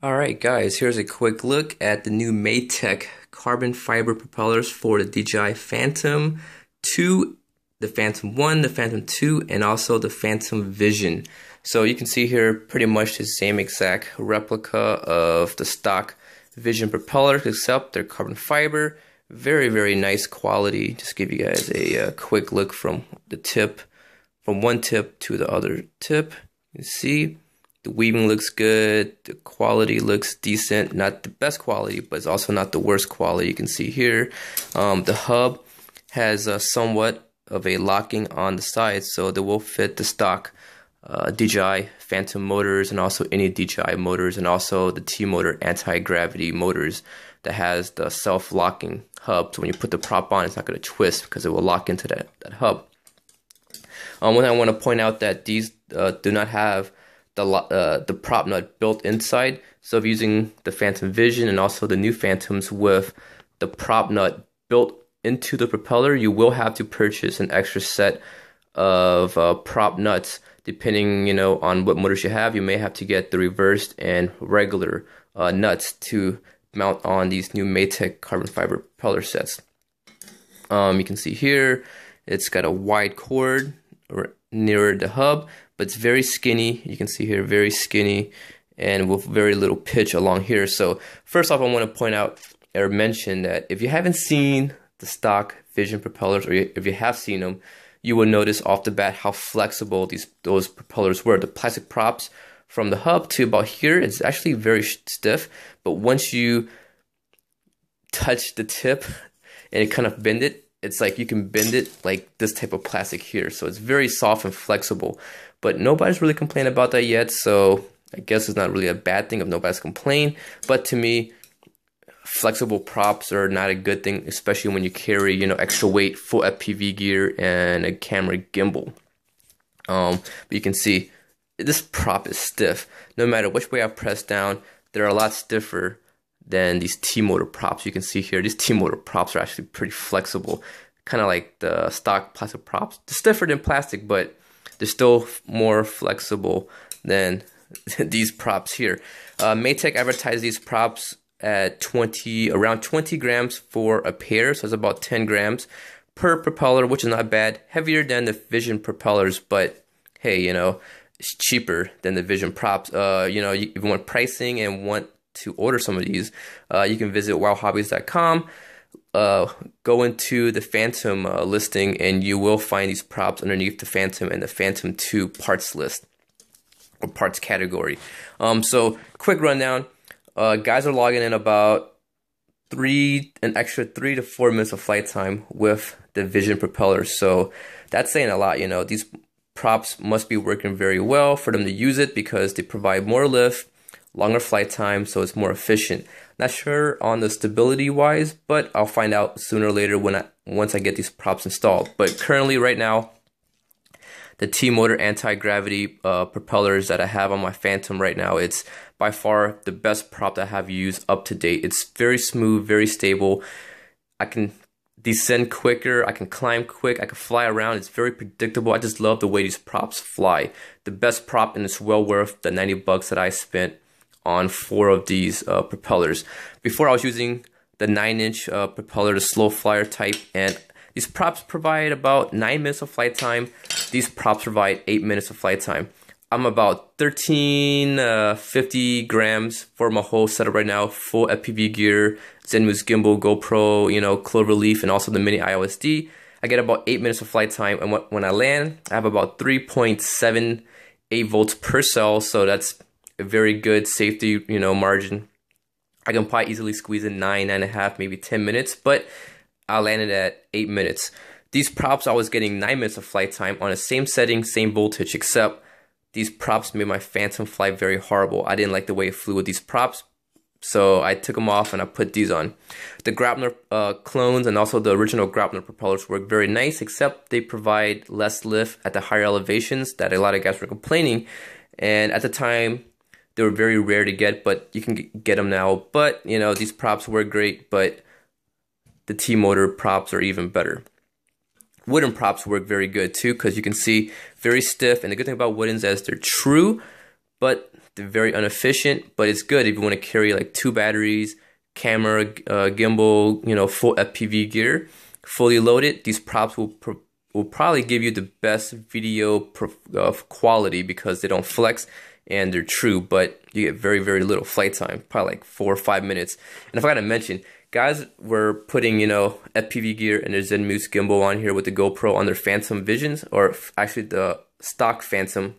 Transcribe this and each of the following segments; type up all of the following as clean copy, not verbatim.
Alright guys, here's a quick look at the new Matek carbon fiber propellers for the DJI Phantom 2, the Phantom 1, the Phantom 2, and also the Phantom Vision. So you can see here pretty much the same exact replica of the stock Vision propellers, except they're carbon fiber. Very nice quality. Just give you guys a quick look from the tip, from one tip to the other tip. You see the weaving looks good, the quality looks decent, not the best quality, but it's also not the worst quality. You can see here, the hub has somewhat of a locking on the sides, so they will fit the stock DJI Phantom motors and also any DJI motors, and also the T-Motor anti-gravity motors that has the self-locking hub. So when you put the prop on, it's not going to twist because it will lock into that hub. One I want to point out that these do not have the prop nut built inside. So if using the Phantom Vision and also the new Phantoms with the prop nut built into the propeller, you will have to purchase an extra set of prop nuts. Depending, on what motors you have, you may have to get the reversed and regular nuts to mount on these new Matek carbon fiber propeller sets. You can see here, it's got a wide cord near the hub, but it's very skinny. You can see here, very skinny and with very little pitch along here. So first off, I want to point out or mention that if you haven't seen the stock Vision propellers, or if you have seen them, you will notice off the bat how flexible those propellers were. The plastic props from the hub to about here, it's actually very stiff, but once you touch the tip and it kind of bend it, it's like you can bend it like this type of plastic here. So it's very soft and flexible, but nobody's really complained about that yet. So I guess it's not really a bad thing if nobody's complained. But to me, flexible props are not a good thing, especially when you carry, extra weight, full FPV gear, and a camera gimbal. But you can see this prop is stiff. No matter which way I press down, they're a lot stiffer than these T-Motor props. You can see here, these T-Motor props are actually pretty flexible, kind of like the stock plastic props. They're stiffer than plastic, but they're still more flexible than these props here. Matek advertised these props at around 20 grams for a pair, so it's about 10 grams per propeller, which is not bad. Heavier than the Vision propellers, but hey, it's cheaper than the Vision props. If you want pricing and want to order some of these, you can visit wowhobbies.com. Go into the Phantom listing, and you will find these props underneath the Phantom and the Phantom 2 parts list or parts category. So quick rundown. Guys are logging in about an extra 3 to 4 minutes of flight time with the Vision propellers. So that's saying a lot. These props must be working very well for them to use it, because they provide more lift, longer flight time, so it's more efficient. Not sure on the stability wise, but I'll find out sooner or later once I get these props installed. But currently, right now, the T-Motor anti-gravity propellers that I have on my Phantom right now, it's by far the best prop that I have used up to date. It's very smooth, very stable. I can descend quicker, I can climb quick, I can fly around. It's very predictable. I just love the way these props fly. The best prop, and it's well worth the 90 bucks that I spent on 4 of these propellers. Before, I was using the 9-inch propeller, the slow flyer type, and these props provide about 9 minutes of flight time. These props provide 8 minutes of flight time. I'm about 1350 grams for my whole setup right now. Full FPV gear, Zenmuse gimbal, GoPro, Cloverleaf, and also the mini IOSD. I get about 8 minutes of flight time, and when I land, I have about 3.78 volts per cell. So that's a very good safety, margin. I can probably easily squeeze in 9.5, maybe 10 minutes, but I landed at 8 minutes. These props, I was getting 9 minutes of flight time on the same setting, same voltage, except these props made my Phantom fly very horrible. I didn't like the way it flew with these props, so I took them off and I put these on. The Graupner clones and also the original Graupner propellers work very nice, except they provide less lift at the higher elevations that a lot of guys were complaining. And at the time, they were very rare to get, but you can get them now. But, these props work great, but the T-Motor props are even better. Wooden props work very good too, because you can see very stiff. And the good thing about woodens is they're true, but They're very inefficient, but it's good if you want to carry like 2 batteries, camera, gimbal, you know, full FPV gear, fully loaded. These props will probably give you the best video quality because they don't flex and they're true, but you get very, very little flight time, probably like 4 or 5 minutes. And if I gotta mention, guys were putting, you know, FPV gear and their Zenmuse gimbal on here with the GoPro on their Phantom Visions, or actually the stock Phantom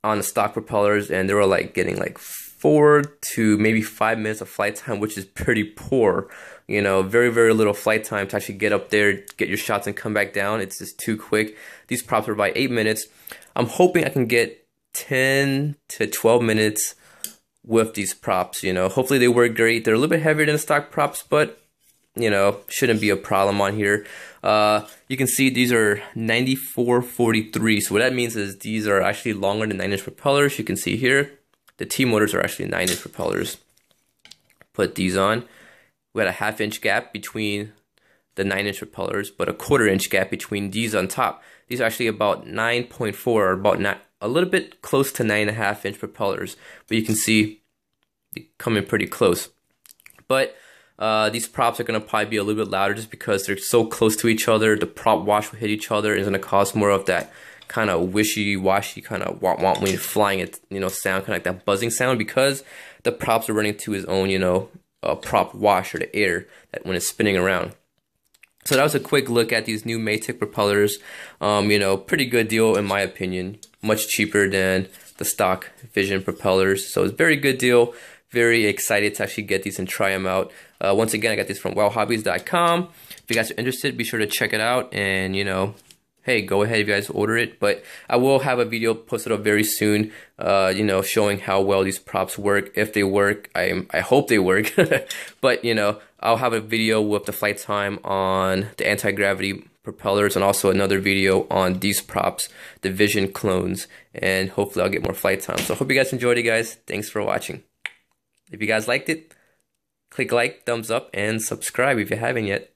on the stock propellers, and they were like getting like 4 to maybe 5 minutes of flight time, which is pretty poor. You know, very, very little flight time to actually get up there, get your shots, and come back down. It's just too quick. These props are by 8 minutes. I'm hoping I can get 10 to 12 minutes with these props. You know, hopefully they work great. They're a little bit heavier than the stock props, but you know, shouldn't be a problem on here. You can see these are 9443. So what that means is these are actually longer than 9-inch propellers. You can see here, the T-motors are actually 9-inch propellers. Put these on. We had a 1/2 inch gap between the 9-inch propellers, but a 1/4 inch gap between these on top. These are actually about 9.4, or about a little bit close to 9.5 inch propellers. But you can see they come in pretty close. But these props are going to probably be a little bit louder just because they're so close to each other. The prop wash will hit each other. It's going to cause more of that kind of wishy-washy kind of womp when you're flying it, you know, sound, kind of like that buzzing sound, because the props are running to his own, you know, prop wash, or the air that when it's spinning around. So that was a quick look at these new Matek propellers. You know, pretty good deal in my opinion. Much cheaper than the stock Vision propellers. So it's a very good deal. Very excited to actually get these and try them out. Once again, I got these from wowhobbies.com. If you guys are interested, be sure to check it out. And, you know, hey, go ahead if you guys order it. But I will have a video posted up very soon, you know, showing how well these props work. If they work, I hope they work. But, you know, I'll have a video with the flight time on the anti-gravity propellers, and also another video on these props, the Vision clones. And hopefully I'll get more flight time. So I hope you guys enjoyed it, guys. Thanks for watching. If you guys liked it, click like, thumbs up, and subscribe if you haven't yet.